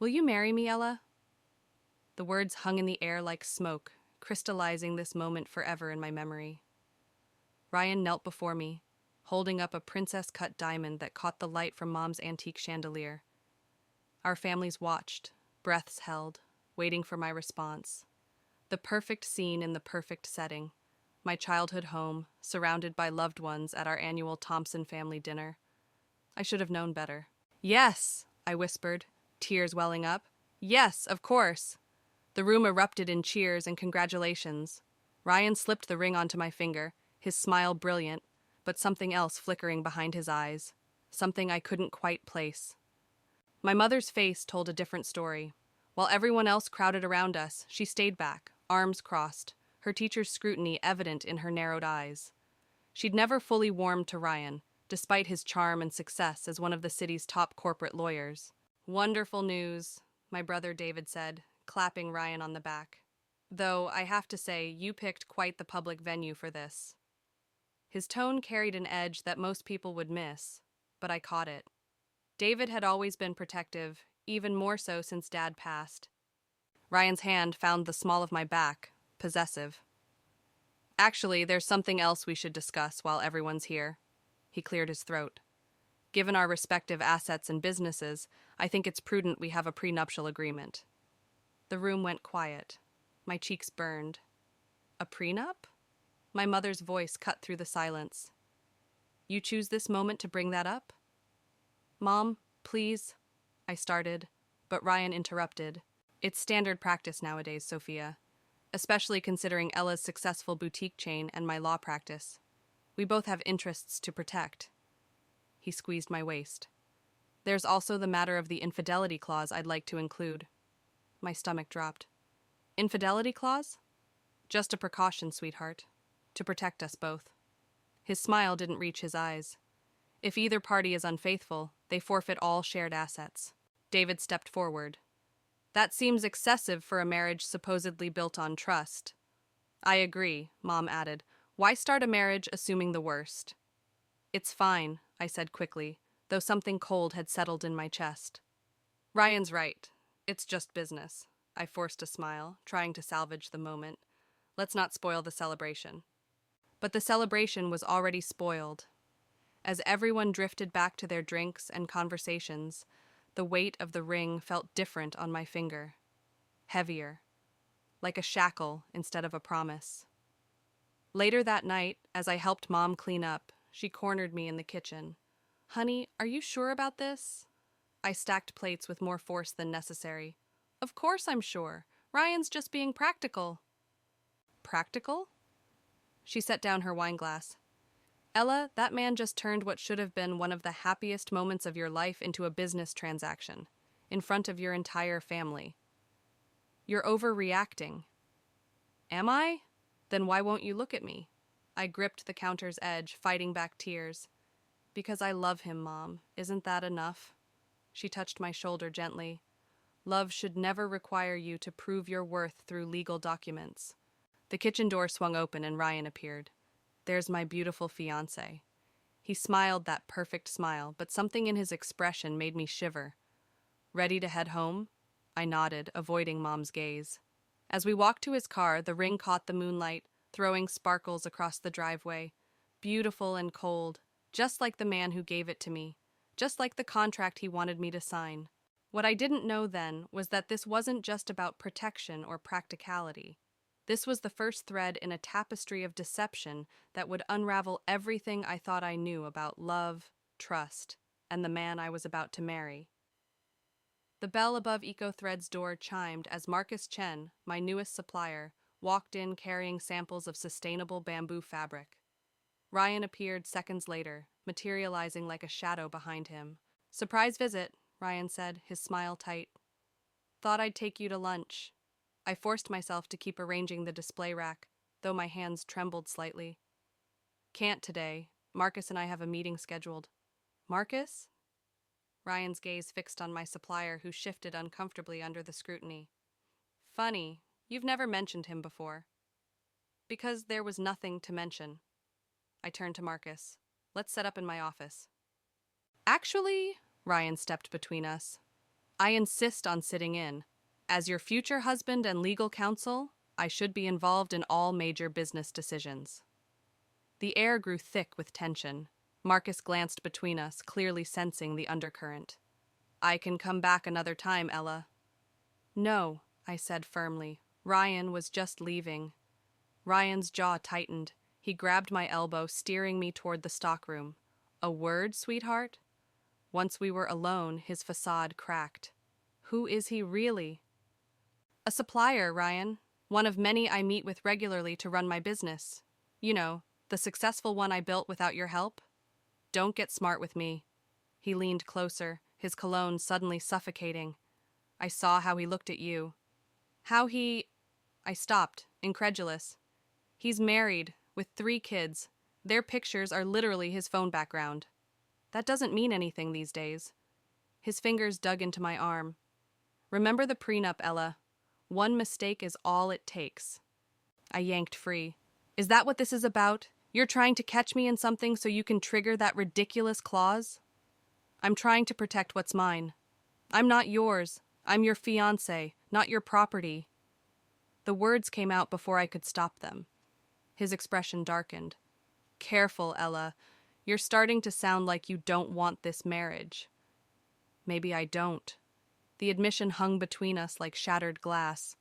Will you marry me, Ella? The words hung in the air like smoke, crystallizing this moment forever in my memory. Ryan knelt before me, holding up a princess-cut diamond that caught the light from Mom's antique chandelier. Our families watched, breaths held, waiting for my response. The perfect scene in the perfect setting. My childhood home, surrounded by loved ones at our annual Thompson family dinner. I should have known better. Yes, I whispered, tears welling up. Yes, of course. The room erupted in cheers and congratulations. Ryan slipped the ring onto my finger, his smile brilliant, but something else flickering behind his eyes. Something I couldn't quite place. My mother's face told a different story. While everyone else crowded around us, she stayed back, arms crossed, her teacher's scrutiny evident in her narrowed eyes. She'd never fully warmed to Ryan, despite his charm and success as one of the city's top corporate lawyers. Wonderful news, my brother David said, clapping Ryan on the back. Though, I have to say, you picked quite the public venue for this. His tone carried an edge that most people would miss, but I caught it. David had always been protective, even more so since Dad passed. Ryan's hand found the small of my back, possessive. Actually, there's something else we should discuss while everyone's here. He cleared his throat. Given our respective assets and businesses, I think it's prudent we have a prenuptial agreement. The room went quiet. My cheeks burned. A prenup? My mother's voice cut through the silence. You choose this moment to bring that up? Mom, please, I started, but Ryan interrupted. It's standard practice nowadays, Sophia, especially considering Ella's successful boutique chain and my law practice. We both have interests to protect. He squeezed my waist. There's also the matter of the infidelity clause I'd like to include. My stomach dropped. Infidelity clause? Just a precaution, sweetheart. To protect us both. His smile didn't reach his eyes. If either party is unfaithful, they forfeit all shared assets. David stepped forward. That seems excessive for a marriage supposedly built on trust. I agree, Mom added. Why start a marriage assuming the worst? It's fine, I said quickly, though something cold had settled in my chest. Ryan's right. It's just business. I forced a smile, trying to salvage the moment. Let's not spoil the celebration. But the celebration was already spoiled. As everyone drifted back to their drinks and conversations, the weight of the ring felt different on my finger. Heavier. Like a shackle instead of a promise. Later that night, as I helped Mom clean up, she cornered me in the kitchen. Honey, are you sure about this? I stacked plates with more force than necessary. Of course I'm sure. Ryan's just being practical. Practical? She set down her wineglass. Ella, that man just turned what should have been one of the happiest moments of your life into a business transaction, in front of your entire family. You're overreacting. Am I? Then why won't you look at me? I gripped the counter's edge, fighting back tears. Because I love him, Mom. Isn't that enough? She touched my shoulder gently. Love should never require you to prove your worth through legal documents. The kitchen door swung open and Ryan appeared. There's my beautiful fiancé. He smiled that perfect smile, but something in his expression made me shiver. Ready to head home? I nodded, avoiding Mom's gaze. As we walked to his car, the ring caught the moonlight, throwing sparkles across the driveway. Beautiful and cold, just like the man who gave it to me, just like the contract he wanted me to sign. What I didn't know then was that this wasn't just about protection or practicality. This was the first thread in a tapestry of deception that would unravel everything I thought I knew about love, trust, and the man I was about to marry. The bell above EcoThread's door chimed as Marcus Chen, my newest supplier, walked in carrying samples of sustainable bamboo fabric. Ryan appeared seconds later, materializing like a shadow behind him. Surprise visit, Ryan said, his smile tight. Thought I'd take you to lunch. I forced myself to keep arranging the display rack, though my hands trembled slightly. Can't today. Marcus and I have a meeting scheduled. Marcus? Ryan's gaze fixed on my supplier, who shifted uncomfortably under the scrutiny. Funny, you've never mentioned him before. Because there was nothing to mention. I turned to Marcus. Let's set up in my office. Actually, Ryan stepped between us. I insist on sitting in. As your future husband and legal counsel, I should be involved in all major business decisions. The air grew thick with tension. Marcus glanced between us, clearly sensing the undercurrent. I can come back another time, Ella. No, I said firmly. Ryan was just leaving. Ryan's jaw tightened. He grabbed my elbow, steering me toward the stockroom. A word, sweetheart? Once we were alone, his facade cracked. Who is he really? A supplier, Ryan. One of many I meet with regularly to run my business. You know, the successful one I built without your help. Don't get smart with me. He leaned closer, his cologne suddenly suffocating. I saw how he looked at you. I stopped, incredulous. He's married, with 3 kids. Their pictures are literally his phone background. That doesn't mean anything these days. His fingers dug into my arm. Remember the prenup, Ella. One mistake is all it takes. I yanked free. Is that what this is about? You're trying to catch me in something so you can trigger that ridiculous clause? I'm trying to protect what's mine. I'm not yours. I'm your fiancé, not your property. The words came out before I could stop them. His expression darkened. Careful, Ella. You're starting to sound like you don't want this marriage. Maybe I don't. The admission hung between us like shattered glass.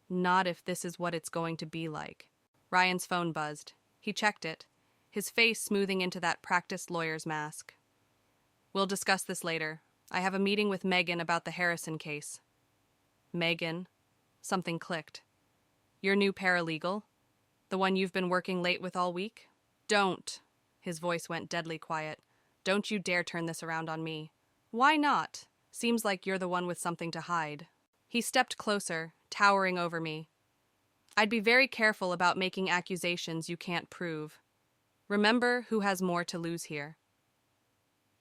Not if this is what it's going to be like. Ryan's phone buzzed. He checked it, his face smoothing into that practiced lawyer's mask. We'll discuss this later. I have a meeting with Megan about the Harrison case. Megan? Something clicked. Your new paralegal? The one you've been working late with all week? Don't. His voice went deadly quiet. Don't you dare turn this around on me. Why not? Seems like you're the one with something to hide. He stepped closer, towering over me. I'd be very careful about making accusations you can't prove. Remember who has more to lose here.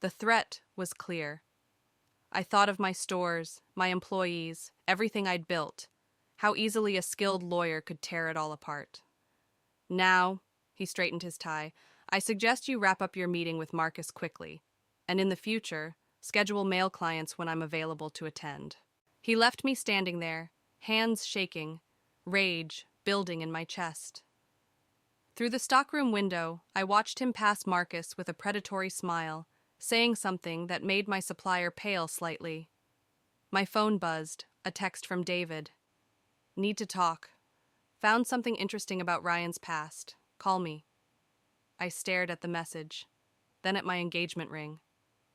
The threat was clear. I thought of my stores, my employees, everything I'd built, how easily a skilled lawyer could tear it all apart. Now, he straightened his tie, I suggest you wrap up your meeting with Marcus quickly, and in the future, schedule male clients when I'm available to attend. He left me standing there, hands shaking, rage building in my chest. Through the stockroom window, I watched him pass Marcus with a predatory smile, saying something that made my supplier pale slightly. My phone buzzed, a text from David. Need to talk. Found something interesting about Ryan's past. Call me. I stared at the message, then at my engagement ring.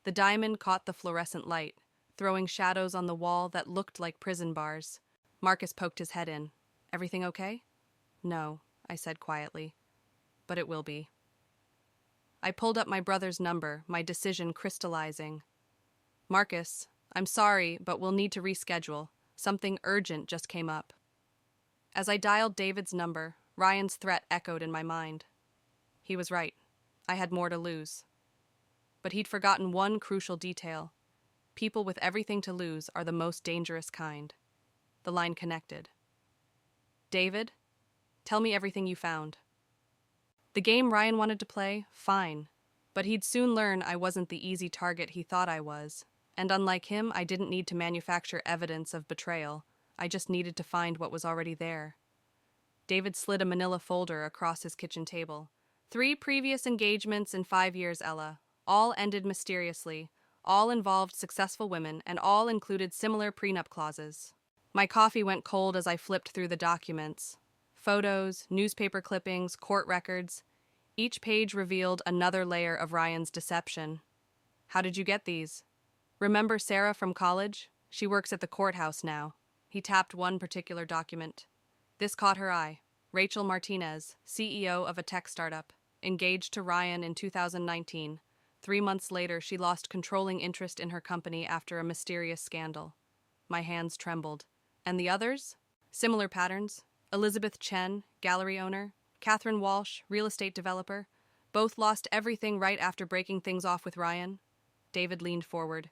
The diamond caught the fluorescent light, throwing shadows on the wall that looked like prison bars. Marcus poked his head in. Everything okay? No, I said quietly. But it will be. I pulled up my brother's number, my decision crystallizing. Marcus, I'm sorry, but we'll need to reschedule. Something urgent just came up. As I dialed David's number, Ryan's threat echoed in my mind. He was right. I had more to lose. But he'd forgotten one crucial detail. People with everything to lose are the most dangerous kind. The line connected. David, tell me everything you found. The game Ryan wanted to play, fine. But he'd soon learn I wasn't the easy target he thought I was. And unlike him, I didn't need to manufacture evidence of betrayal. I just needed to find what was already there. David slid a manila folder across his kitchen table. 3 previous engagements in 5 years, Ella. All ended mysteriously. All involved successful women, and all included similar prenup clauses. My coffee went cold as I flipped through the documents. Photos, newspaper clippings, court records. Each page revealed another layer of Ryan's deception. How did you get these? Remember Sarah from college? She works at the courthouse now. He tapped one particular document. This caught her eye. Rachel Martinez, CEO of a tech startup, engaged to Ryan in 2019. 3 months later, she lost controlling interest in her company after a mysterious scandal. My hands trembled. And the others? Similar patterns. Elizabeth Chen, gallery owner. Catherine Walsh, real estate developer. Both lost everything right after breaking things off with Ryan. David leaned forward.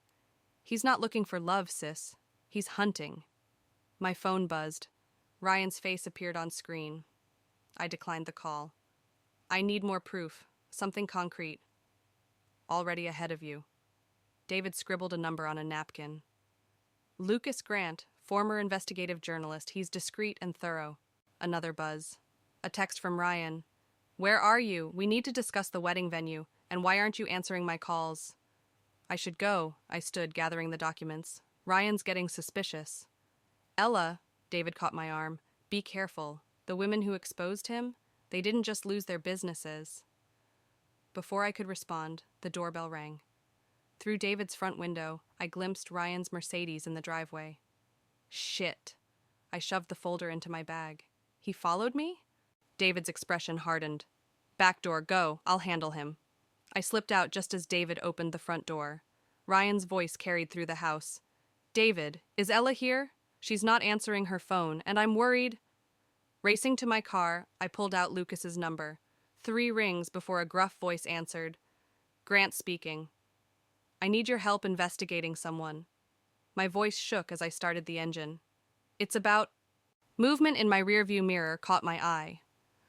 He's not looking for love, sis. He's hunting. My phone buzzed. Ryan's face appeared on screen. I declined the call. I need more proof. Something concrete. Already ahead of you. David scribbled a number on a napkin. Lucas Grant, former investigative journalist. He's discreet and thorough. Another buzz. A text from Ryan. Where are you? We need to discuss the wedding venue. And why aren't you answering my calls? I should go. I stood, gathering the documents. Ryan's getting suspicious. Ella, David caught my arm. Be careful. The women who exposed him, they didn't just lose their businesses. Before I could respond, the doorbell rang. Through David's front window, I glimpsed Ryan's Mercedes in the driveway. Shit. I shoved the folder into my bag. He followed me? David's expression hardened. Back door, go. I'll handle him. I slipped out just as David opened the front door. Ryan's voice carried through the house. David, is Ella here? She's not answering her phone, and I'm worried. Racing to my car, I pulled out Lucas's number. 3 rings before a gruff voice answered. Grant speaking. I need your help investigating someone. My voice shook as I started the engine. It's about... Movement in my rearview mirror caught my eye.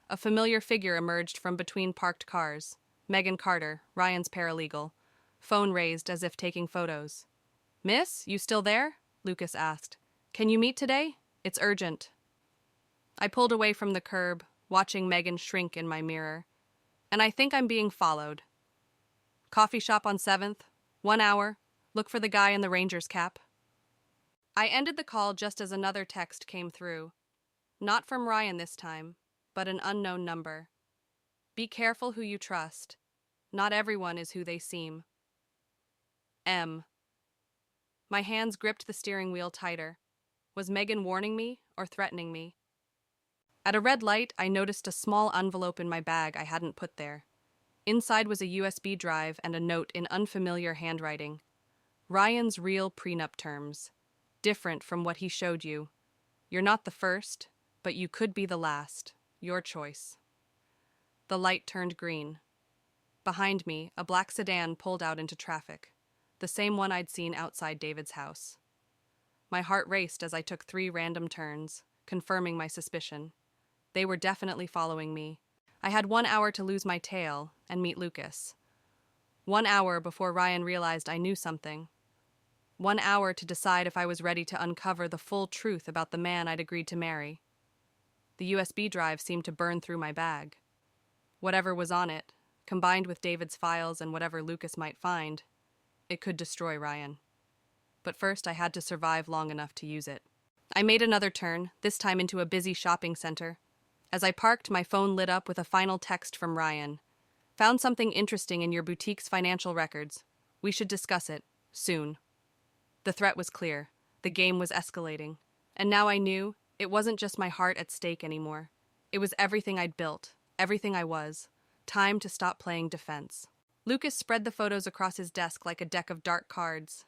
A familiar figure emerged from between parked cars. Megan Carter, Ryan's paralegal. Phone raised as if taking photos. Miss, you still there? Lucas asked. Can you meet today? It's urgent. I pulled away from the curb, watching Megan shrink in my mirror. And I think I'm being followed. Coffee shop on 7th. 1 hour. Look for the guy in the Ranger's cap. I ended the call just as another text came through. Not from Ryan this time, but an unknown number. Be careful who you trust. Not everyone is who they seem. M. My hands gripped the steering wheel tighter. Was Megan warning me or threatening me? At a red light, I noticed a small envelope in my bag I hadn't put there. Inside was a USB drive and a note in unfamiliar handwriting. Ryan's real prenup terms. Different from what he showed you. You're not the first, but you could be the last. Your choice. The light turned green. Behind me, a black sedan pulled out into traffic. The same one I'd seen outside David's house. My heart raced as I took 3 random turns, confirming my suspicion. They were definitely following me. I had 1 hour to lose my tail and meet Lucas. 1 hour before Ryan realized I knew something. 1 hour to decide if I was ready to uncover the full truth about the man I'd agreed to marry. The USB drive seemed to burn through my bag. Whatever was on it, combined with David's files and whatever Lucas might find, it could destroy Ryan. But first I had to survive long enough to use it. I made another turn, this time into a busy shopping center. As I parked, my phone lit up with a final text from Ryan. Found something interesting in your boutique's financial records. We should discuss it, soon. The threat was clear. The game was escalating. And now I knew it wasn't just my heart at stake anymore. It was everything I'd built, everything I was. Time to stop playing defense. Lucas spread the photos across his desk like a deck of dark cards.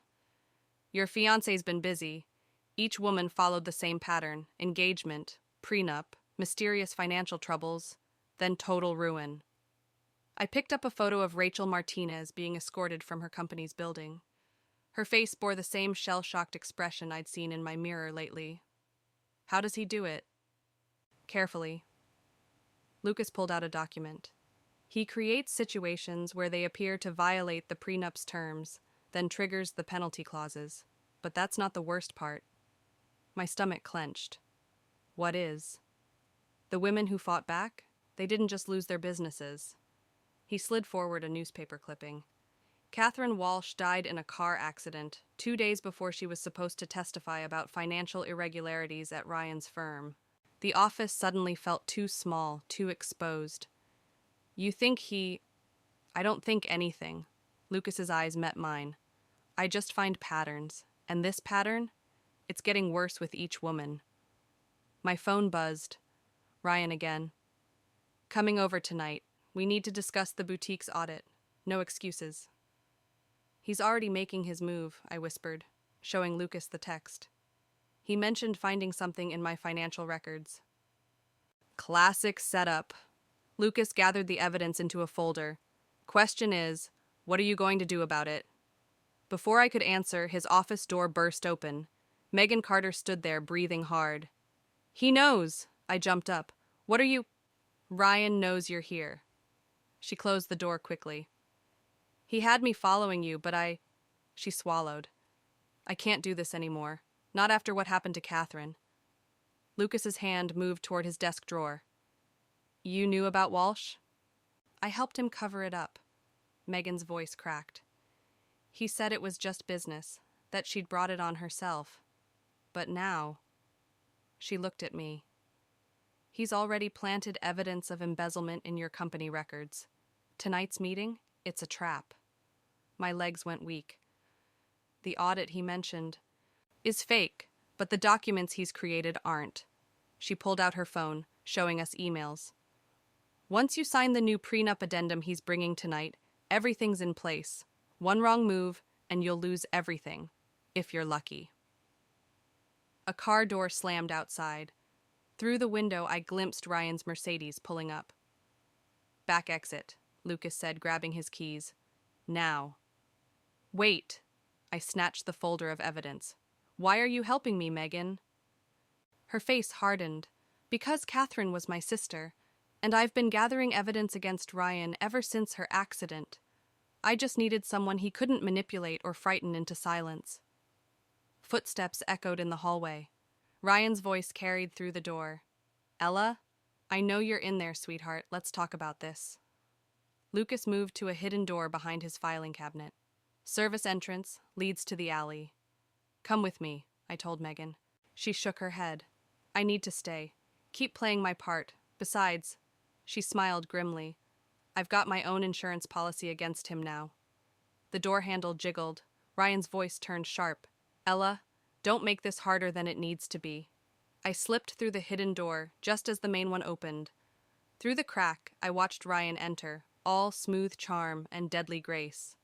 Your fiancé's been busy. Each woman followed the same pattern: engagement, prenup, mysterious financial troubles, then total ruin. I picked up a photo of Rachel Martinez being escorted from her company's building. Her face bore the same shell-shocked expression I'd seen in my mirror lately. How does he do it? Carefully. Lucas pulled out a document. He creates situations where they appear to violate the prenup's terms, then triggers the penalty clauses. But that's not the worst part. My stomach clenched. What is? The women who fought back, they didn't just lose their businesses. He slid forward a newspaper clipping. Catherine Walsh died in a car accident 2 days before she was supposed to testify about financial irregularities at Ryan's firm. The office suddenly felt too small, too exposed. You think he... I don't think anything. Lucas's eyes met mine. I just find patterns. And this pattern? It's getting worse with each woman. My phone buzzed. Ryan again. Coming over tonight. We need to discuss the boutique's audit. No excuses. He's already making his move, I whispered, showing Lucas the text. He mentioned finding something in my financial records. Classic setup. Lucas gathered the evidence into a folder. Question is, what are you going to do about it? Before I could answer, his office door burst open. Megan Carter stood there, breathing hard. He knows! I jumped up. What are you... Ryan knows you're here. She closed the door quickly. He had me following you, but She swallowed. I can't do this anymore. Not after what happened to Catherine. Lucas's hand moved toward his desk drawer. You knew about Walsh? I helped him cover it up. Megan's voice cracked. He said it was just business, that she'd brought it on herself. But now... She looked at me. He's already planted evidence of embezzlement in your company records. Tonight's meeting, it's a trap. My legs went weak. The audit he mentioned is fake, but the documents he's created aren't. She pulled out her phone, showing us emails. Once you sign the new prenup addendum he's bringing tonight, everything's in place. One wrong move, and you'll lose everything, if you're lucky. A car door slammed outside. Through the window, I glimpsed Ryan's Mercedes pulling up. Back exit, Lucas said, grabbing his keys. Now. Wait. I snatched the folder of evidence. Why are you helping me, Megan? Her face hardened. Because Catherine was my sister, and I've been gathering evidence against Ryan ever since her accident. I just needed someone he couldn't manipulate or frighten into silence. Footsteps echoed in the hallway. Ryan's voice carried through the door. Ella, I know you're in there, sweetheart. Let's talk about this. Lucas moved to a hidden door behind his filing cabinet. Service entrance leads to the alley. Come with me, I told Megan. She shook her head. I need to stay. Keep playing my part. Besides, she smiled grimly. I've got my own insurance policy against him now. The door handle jiggled. Ryan's voice turned sharp. Ella, don't make this harder than it needs to be. I slipped through the hidden door just as the main one opened. Through the crack, I watched Ryan enter, all smooth charm and deadly grace.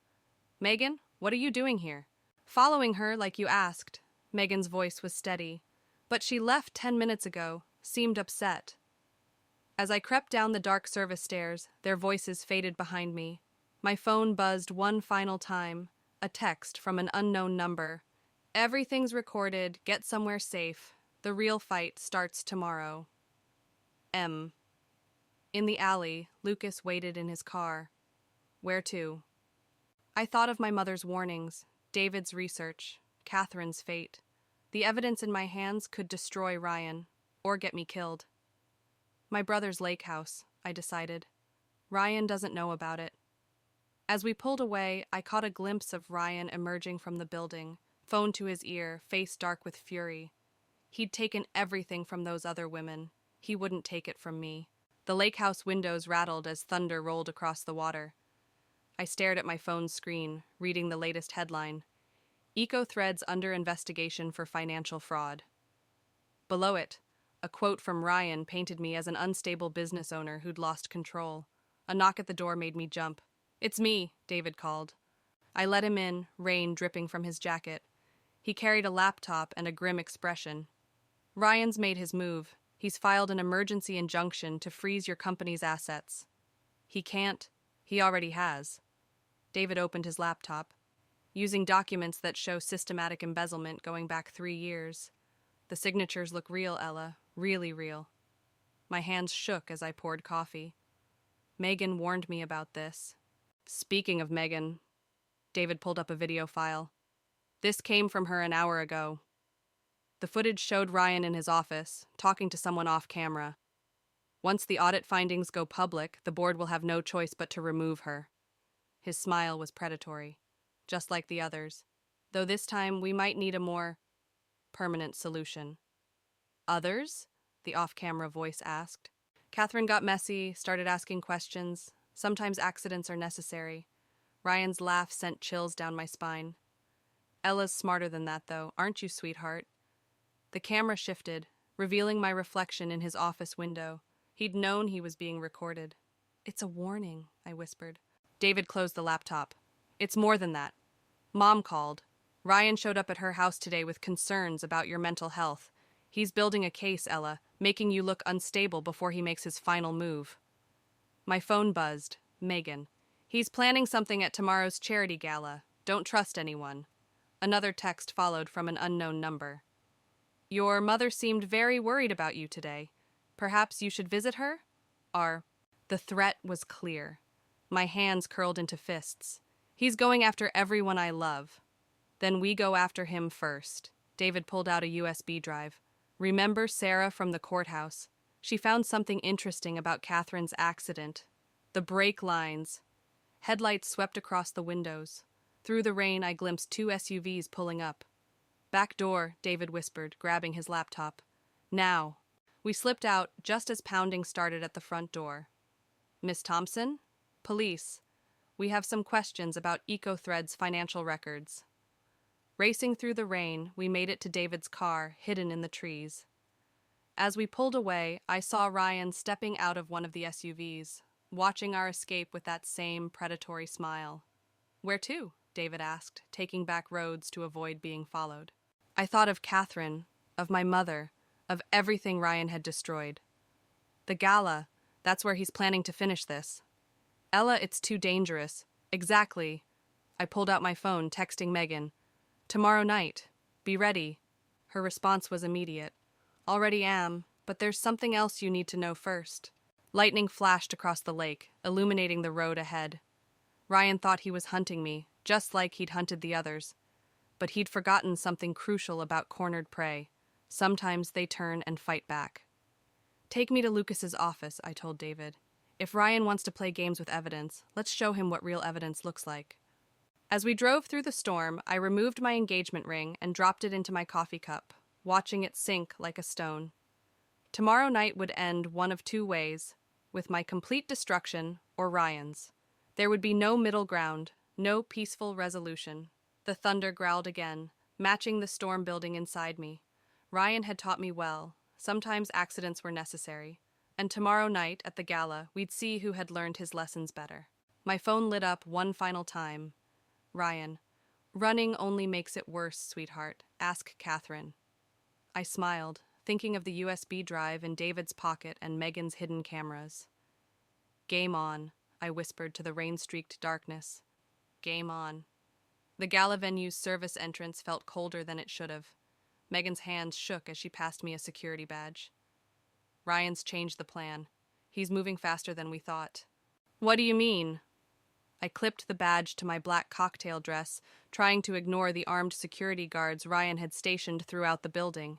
Megan, what are you doing here? Following her like you asked. Megan's voice was steady. But she left 10 minutes ago, seemed upset. As I crept down the dark service stairs, their voices faded behind me. My phone buzzed one final time, a text from an unknown number. Everything's recorded, get somewhere safe. The real fight starts tomorrow. M. In the alley, Lucas waited in his car. Where to? I thought of my mother's warnings, David's research, Catherine's fate. The evidence in my hands could destroy Ryan, or get me killed. My brother's lake house, I decided. Ryan doesn't know about it. As we pulled away, I caught a glimpse of Ryan emerging from the building, phone to his ear, face dark with fury. He'd taken everything from those other women. He wouldn't take it from me. The lake house windows rattled as thunder rolled across the water. I stared at my phone's screen, reading the latest headline. Eco Threads under investigation for financial fraud. Below it, a quote from Ryan painted me as an unstable business owner who'd lost control. A knock at the door made me jump. It's me, David called. I let him in, rain dripping from his jacket. He carried a laptop and a grim expression. Ryan's made his move. He's filed an emergency injunction to freeze your company's assets. He can't. He already has. David opened his laptop, using documents that show systematic embezzlement going back 3 years. The signatures look real, Ella. Really real. My hands shook as I poured coffee. Megan warned me about this. Speaking of Megan, David pulled up a video file. This came from her an hour ago. The footage showed Ryan in his office, talking to someone off camera. Once the audit findings go public, the board will have no choice but to remove her. His smile was predatory, just like the others, though this time we might need a more permanent solution. Others? The off-camera voice asked. Catherine got messy, started asking questions. Sometimes accidents are necessary. Ryan's laugh sent chills down my spine. Ella's smarter than that, though, aren't you, sweetheart? The camera shifted, revealing my reflection in his office window. He'd known he was being recorded. It's a warning, I whispered. David closed the laptop. It's more than that. Mom called. Ryan showed up at her house today with concerns about your mental health. He's building a case, Ella, making you look unstable before he makes his final move. My phone buzzed. Megan. He's planning something at tomorrow's charity gala. Don't trust anyone. Another text followed from an unknown number. Your mother seemed very worried about you today. Perhaps you should visit her? The threat was clear. My hands curled into fists. He's going after everyone I love. Then we go after him first. David pulled out a USB drive. Remember Sarah from the courthouse? She found something interesting about Catherine's accident. The brake lines. Headlights swept across the windows. Through the rain, I glimpsed two SUVs pulling up. Back door, David whispered, grabbing his laptop. Now. We slipped out just as pounding started at the front door. Miss Thompson? Police. We have some questions about EcoThread's financial records. Racing through the rain, we made it to David's car, hidden in the trees. As we pulled away, I saw Ryan stepping out of one of the SUVs, watching our escape with that same predatory smile. Where to? David asked, taking back roads to avoid being followed. I thought of Catherine, of my mother, of everything Ryan had destroyed. The gala, that's where he's planning to finish this. Ella, it's too dangerous. Exactly. I pulled out my phone, texting Megan. Tomorrow night. Be ready. Her response was immediate. Already am, but there's something else you need to know first. Lightning flashed across the lake, illuminating the road ahead. Ryan thought he was hunting me, just like he'd hunted the others. But he'd forgotten something crucial about cornered prey. Sometimes they turn and fight back. Take me to Lucas's office, I told David. If Ryan wants to play games with evidence, let's show him what real evidence looks like. As we drove through the storm, I removed my engagement ring and dropped it into my coffee cup, watching it sink like a stone. Tomorrow night would end one of two ways, with my complete destruction or Ryan's. There would be no middle ground, no peaceful resolution. The thunder growled again, matching the storm building inside me. Ryan had taught me well. Sometimes accidents were necessary. And tomorrow night, at the gala, we'd see who had learned his lessons better. My phone lit up one final time. Ryan. Running only makes it worse, sweetheart. Ask Catherine. I smiled, thinking of the USB drive in David's pocket and Megan's hidden cameras. Game on, I whispered to the rain-streaked darkness. Game on. The gala venue's service entrance felt colder than it should have. Megan's hands shook as she passed me a security badge. Ryan's changed the plan. He's moving faster than we thought. What do you mean? I clipped the badge to my black cocktail dress, trying to ignore the armed security guards Ryan had stationed throughout the building.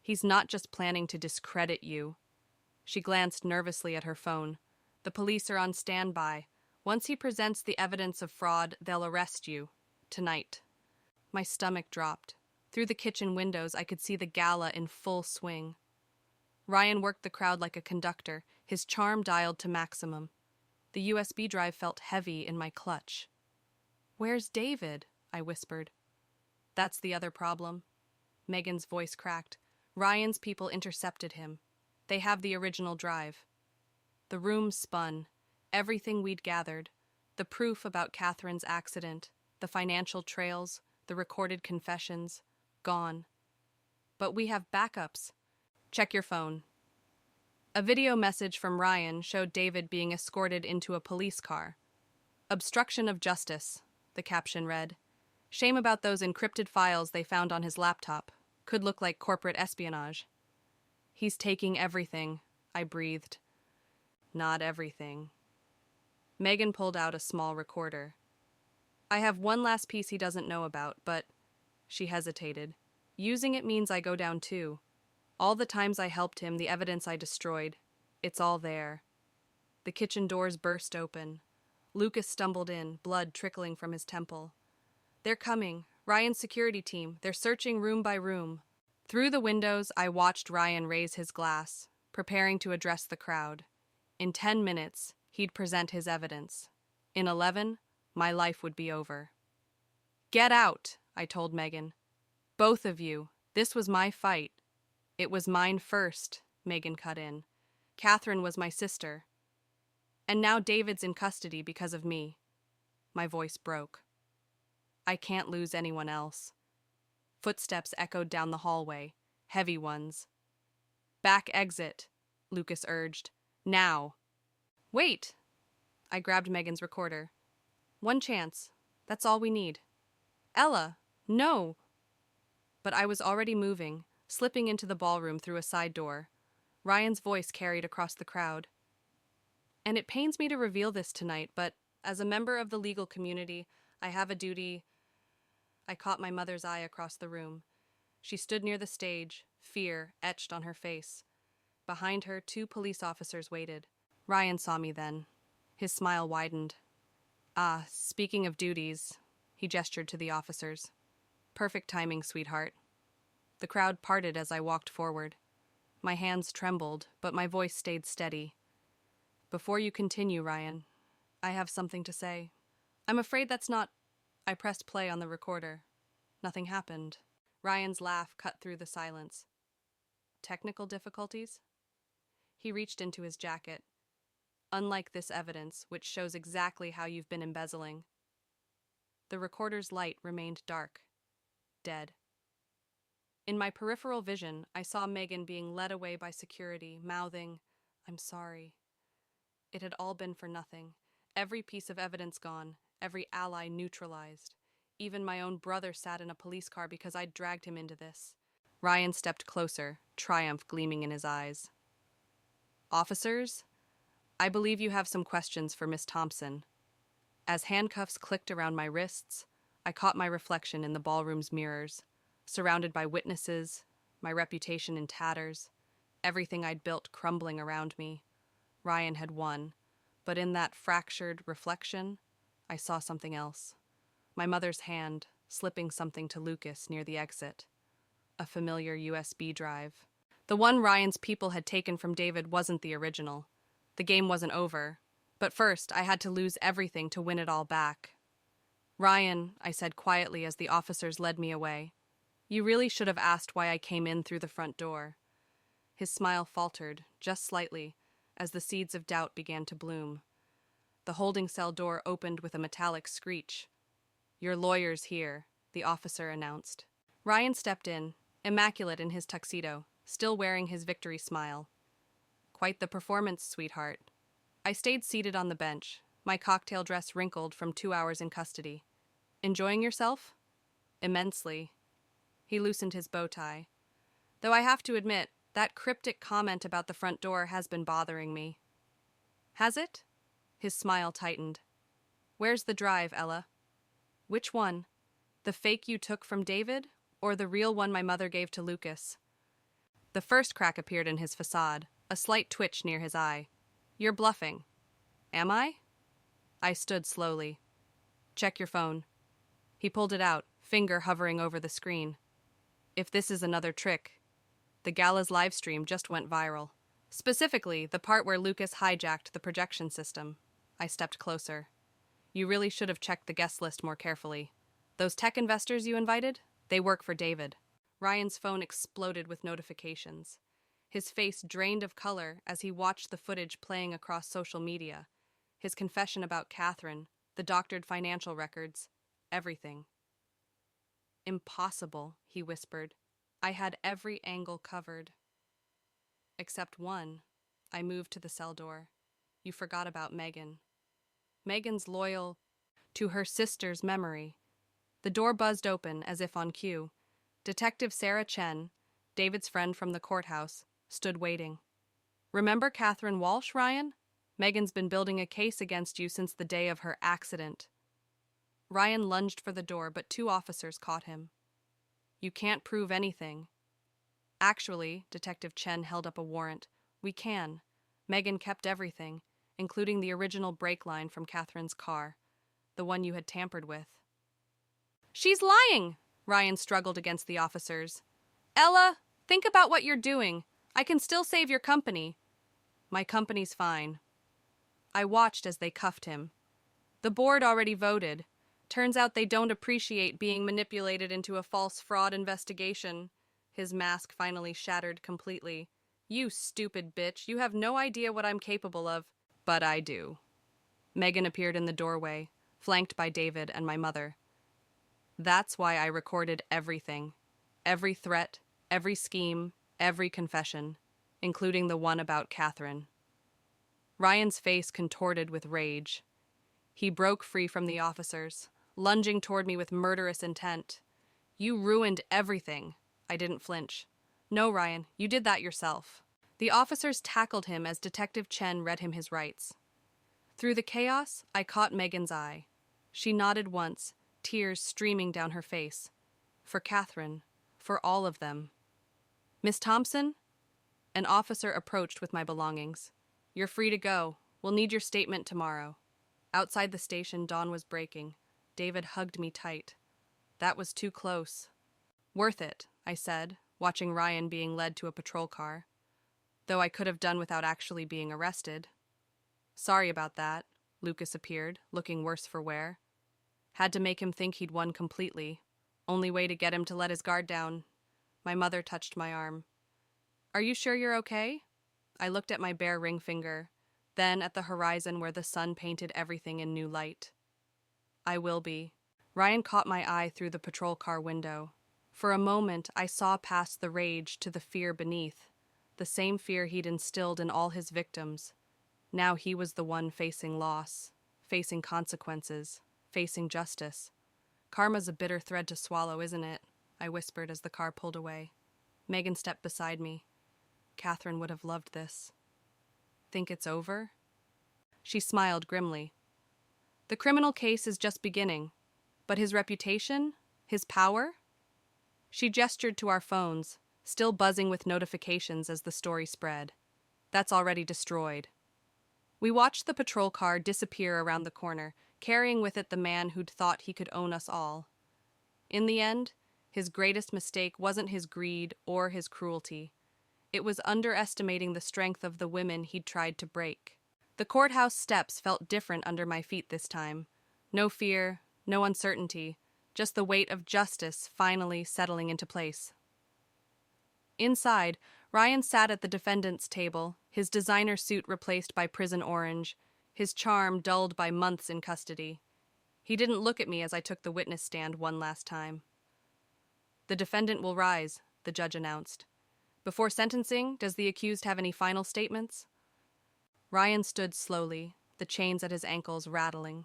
He's not just planning to discredit you. She glanced nervously at her phone. The police are on standby. Once he presents the evidence of fraud, they'll arrest you. Tonight. My stomach dropped. Through the kitchen windows, I could see the gala in full swing. Ryan worked the crowd like a conductor, his charm dialed to maximum. The USB drive felt heavy in my clutch. Where's David? I whispered. That's the other problem. Megan's voice cracked. Ryan's people intercepted him. They have the original drive. The room spun. Everything we'd gathered. The proof about Catherine's accident, the financial trails, the recorded confessions, gone. But we have backups. Check your phone. A video message from Ryan showed David being escorted into a police car. Obstruction of justice, the caption read. Shame about those encrypted files they found on his laptop. Could look like corporate espionage. He's taking everything, I breathed. Not everything. Megan pulled out a small recorder. I have one last piece he doesn't know about, but... She hesitated. Using it means I go down too. All the times I helped him, the evidence I destroyed. It's all there. The kitchen doors burst open. Lucas stumbled in, blood trickling from his temple. They're coming. Ryan's security team. They're searching room by room. Through the windows, I watched Ryan raise his glass, preparing to address the crowd. In 10 minutes, he'd present his evidence. In 11, my life would be over. Get out, I told Megan. Both of you. This was my fight. It was mine first, Megan cut in. Catherine was my sister. And now David's in custody because of me. My voice broke. I can't lose anyone else. Footsteps echoed down the hallway, heavy ones. Back exit, Lucas urged. Now. Wait! I grabbed Megan's recorder. One chance. That's all we need. Ella, no! But I was already moving, slipping into the ballroom through a side door. Ryan's voice carried across the crowd. And it pains me to reveal this tonight, but as a member of the legal community, I have a duty. I caught my mother's eye across the room. She stood near the stage, fear etched on her face. Behind her, 2 police officers waited. Ryan saw me then. His smile widened. "Ah, speaking of duties," he gestured to the officers. "Perfect timing, sweetheart." The crowd parted as I walked forward. My hands trembled, but my voice stayed steady. "Before you continue, Ryan, I have something to say. I'm afraid that's not—" I pressed play on the recorder. Nothing happened. Ryan's laugh cut through the silence. "Technical difficulties?" He reached into his jacket. "Unlike this evidence, which shows exactly how you've been embezzling." The recorder's light remained dark, dead. In my peripheral vision, I saw Megan being led away by security, mouthing, "I'm sorry." It had all been for nothing. Every piece of evidence gone, every ally neutralized. Even my own brother sat in a police car because I'd dragged him into this. Ryan stepped closer, triumph gleaming in his eyes. "Officers, I believe you have some questions for Miss Thompson." As handcuffs clicked around my wrists, I caught my reflection in the ballroom's mirrors, surrounded by witnesses, my reputation in tatters, everything I'd built crumbling around me. Ryan had won, but in that fractured reflection, I saw something else. My mother's hand, slipping something to Lucas near the exit. A familiar USB drive. The one Ryan's people had taken from David wasn't the original. The game wasn't over. But first, I had to lose everything to win it all back. "Ryan," I said quietly as the officers led me away, "you really should have asked why I came in through the front door." His smile faltered, just slightly, as the seeds of doubt began to bloom. The holding cell door opened with a metallic screech. "Your lawyer's here," the officer announced. Ryan stepped in, immaculate in his tuxedo, still wearing his victory smile. "Quite the performance, sweetheart." I stayed seated on the bench, my cocktail dress wrinkled from 2 hours in custody. "Enjoying yourself?" "Immensely." He loosened his bow tie. "Though I have to admit, that cryptic comment about the front door has been bothering me." "Has it?" His smile tightened. "Where's the drive, Ella?" "Which one? The fake you took from David, or the real one my mother gave to Lucas?" The first crack appeared in his facade, a slight twitch near his eye. "You're bluffing." "Am I?" I stood slowly. "Check your phone." He pulled it out, finger hovering over the screen. "If this is another trick." The gala's live stream just went viral. Specifically, the part where Lucas hijacked the projection system. I stepped closer. "You really should have checked the guest list more carefully. Those tech investors you invited? They work for David." Ryan's phone exploded with notifications. His face drained of color as he watched the footage playing across social media. His confession about Catherine, the doctored financial records, everything. "Impossible," he whispered. "I had every angle covered." "Except one." I moved to the cell door. "You forgot about Megan." "Megan's loyal to her sister's memory." The door buzzed open as if on cue. Detective Sarah Chen, David's friend from the courthouse, stood waiting. "Remember Catherine Walsh, Ryan? Megan's been building a case against you since the day of her accident." Ryan lunged for the door, but 2 officers caught him. "You can't prove anything." "Actually," Detective Chen held up a warrant, "we can. Megan kept everything, including the original brake line from Catherine's car, the one you had tampered with." "She's lying!" Ryan struggled against the officers. "Ella, think about what you're doing. I can still save your company." "My company's fine." I watched as they cuffed him. "The board already voted. Turns out they don't appreciate being manipulated into a false fraud investigation." His mask finally shattered completely. "You stupid bitch, you have no idea what I'm capable of." "But I do." Megan appeared in the doorway, flanked by David and my mother. "That's why I recorded everything. Every threat, every scheme, every confession, including the one about Catherine." Ryan's face contorted with rage. He broke free from the officers, lunging toward me with murderous intent. "You ruined everything." I didn't flinch. "No, Ryan, you did that yourself." The officers tackled him as Detective Chen read him his rights. Through the chaos, I caught Megan's eye. She nodded once, tears streaming down her face. "For Catherine. For all of them. Miss Thompson? An officer approached with my belongings. You're free to go. We'll need your statement tomorrow. Outside the station, dawn was breaking. David hugged me tight. That was too close. Worth it, I said, watching Ryan being led to a patrol car. Though I could have done without actually being arrested. Sorry about that, Lucas appeared, looking worse for wear. Had to make him think he'd won completely. Only way to get him to let his guard down. My mother touched my arm. Are you sure you're okay? I looked at my bare ring finger, then at the horizon where the sun painted everything in new light. I will be. Ryan caught my eye through the patrol car window. For a moment, I saw past the rage to the fear beneath, the same fear he'd instilled in all his victims. Now he was the one facing loss, facing consequences, facing justice. Karma's a bitter thread to swallow, isn't it? I whispered as the car pulled away. Megan stepped beside me. Catherine would have loved this. Think it's over? She smiled grimly. The criminal case is just beginning. But his reputation? His power? She gestured to our phones, still buzzing with notifications as the story spread. That's already destroyed. We watched the patrol car disappear around the corner, carrying with it the man who'd thought he could own us all. In the end, his greatest mistake wasn't his greed or his cruelty. It was underestimating the strength of the women he'd tried to break. The courthouse steps felt different under my feet this time. No fear, no uncertainty, just the weight of justice finally settling into place. Inside, Ryan sat at the defendant's table, his designer suit replaced by prison orange, his charm dulled by months in custody. He didn't look at me as I took the witness stand one last time. The defendant will rise, the judge announced. Before sentencing, does the accused have any final statements? Ryan stood slowly, the chains at his ankles rattling.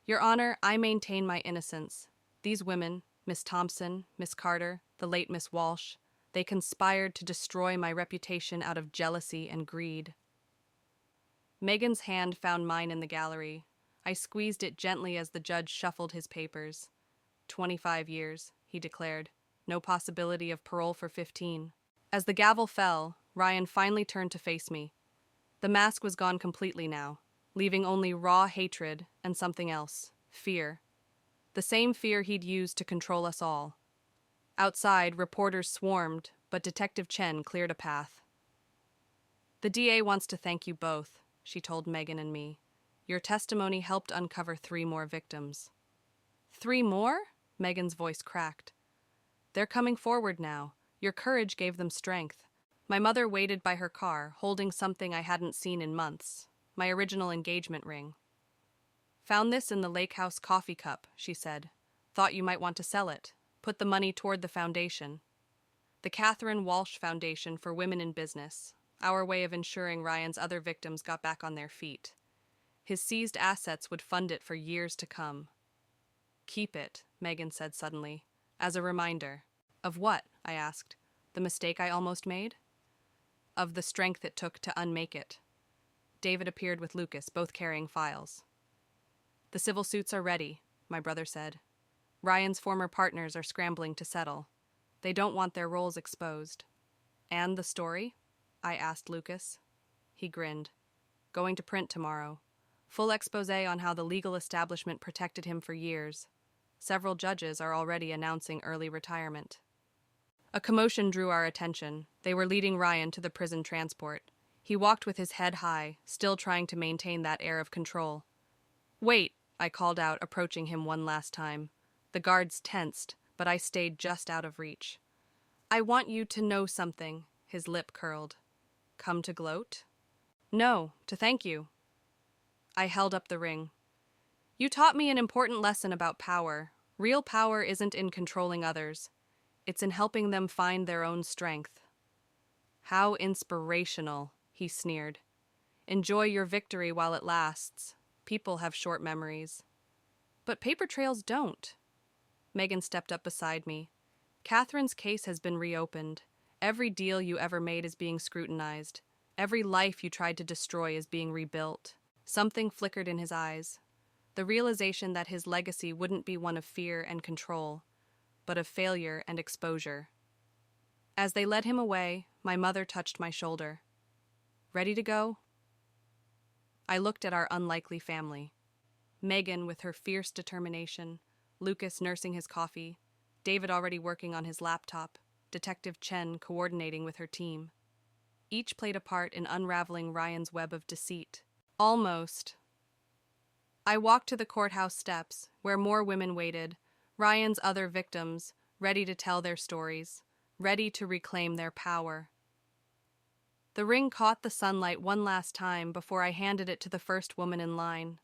Your Honor, I maintain my innocence. These women, Miss Thompson, Miss Carter, the late Miss Walsh, they conspired to destroy my reputation out of jealousy and greed. Megan's hand found mine in the gallery. I squeezed it gently as the judge shuffled his papers. 25 years, he declared. No possibility of parole for 15. As the gavel fell, Ryan finally turned to face me. The mask was gone completely now, leaving only raw hatred and something else, fear. The same fear he'd used to control us all. Outside, reporters swarmed, but Detective Chen cleared a path. The DA wants to thank you both, she told Megan and me. Your testimony helped uncover 3 more victims. 3 more? Megan's voice cracked. They're coming forward now. Your courage gave them strength. My mother waited by her car, holding something I hadn't seen in months, my original engagement ring. Found this in the Lake House coffee cup, she said. Thought you might want to sell it. Put the money toward the foundation. The Catherine Walsh Foundation for Women in Business, our way of ensuring Ryan's other victims got back on their feet. His seized assets would fund it for years to come. Keep it, Megan said suddenly, as a reminder. Of what? I asked. The mistake I almost made? Of the strength it took to unmake it. David appeared with Lucas, both carrying files. The civil suits are ready, my brother said. Ryan's former partners are scrambling to settle. They don't want their roles exposed. And the story? I asked Lucas. He grinned. Going to print tomorrow. Full expose on how the legal establishment protected him for years. Several judges are already announcing early retirement. A commotion drew our attention. They were leading Ryan to the prison transport. He walked with his head high, still trying to maintain that air of control. Wait, I called out, approaching him one last time. The guards tensed, but I stayed just out of reach. I want you to know something, his lip curled. Come to gloat? No, to thank you. I held up the ring. You taught me an important lesson about power. Real power isn't in controlling others. It's in helping them find their own strength. How inspirational, he sneered. Enjoy your victory while it lasts. People have short memories. But paper trails don't. Megan stepped up beside me. Catherine's case has been reopened. Every deal you ever made is being scrutinized. Every life you tried to destroy is being rebuilt. Something flickered in his eyes. The realization that his legacy wouldn't be one of fear and control, but of failure and exposure. As they led him away, my mother touched my shoulder. Ready to go? I looked at our unlikely family. Megan with her fierce determination, Lucas nursing his coffee, David already working on his laptop, Detective Chen coordinating with her team. Each played a part in unraveling Ryan's web of deceit. Almost. I walked to the courthouse steps, where more women waited, Ryan's other victims, ready to tell their stories, ready to reclaim their power. The ring caught the sunlight one last time before I handed it to the first woman in line.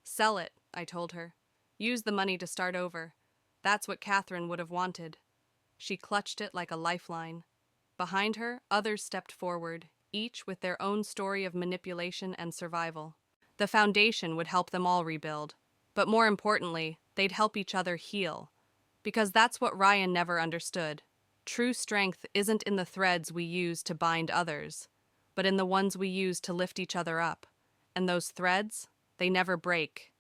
Sell it, I told her. Use the money to start over. That's what Catherine would have wanted. She clutched it like a lifeline. Behind her, others stepped forward, each with their own story of manipulation and survival. The foundation would help them all rebuild. But more importantly, they'd help each other heal. Because that's what Ryan never understood. True strength isn't in the threads we use to bind others, but in the ones we use to lift each other up. And those threads, they never break.